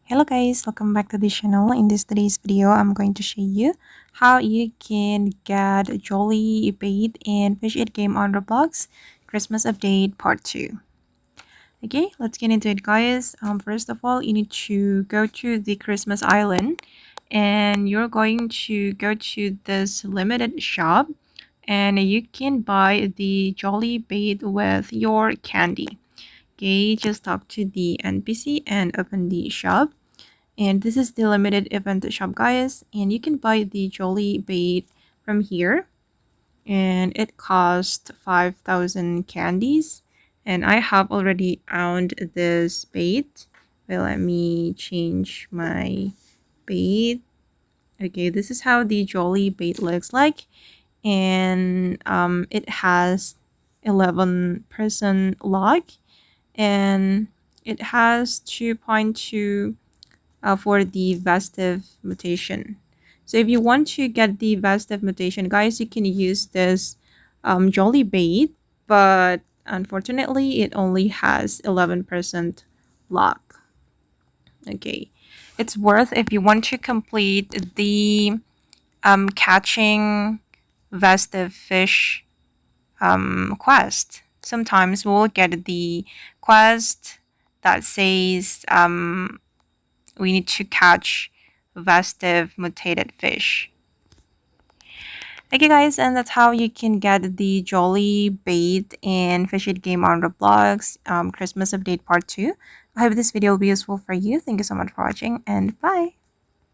Hello guys, welcome back to the channel. In today's video, I'm going to show you how you can get Jolly Bait and Fish It game on Roblox Christmas update part 2. Okay, let's get into it guys. First of all, you need to go to the Christmas island and you're going to go to this limited shop and you can buy the Jolly Bait with your candy. Okay, just talk to the NPC and open the shop. And this is the limited event shop guys, and you can buy the Jolly bait from here, and it costs 5,000 candies, and I have already owned this bait. Well, let me change my bait. Okay, this is how the Jolly bait looks like, and it has 11% lock, and it has 2.2 for the Festive mutation. So if you want to get the Festive mutation, guys, you can use this Jolly Bait, but unfortunately, it only has 11% luck. Okay, it's worth if you want to complete the catching Festive fish quest. Sometimes we'll get the quest that says we need to catch Festive mutated fish. Okay guys, and that's how you can get the Jolly Bait and Fish It game on Roblox Christmas update part 2. I hope this video will be useful for you. Thank you so much for watching and bye!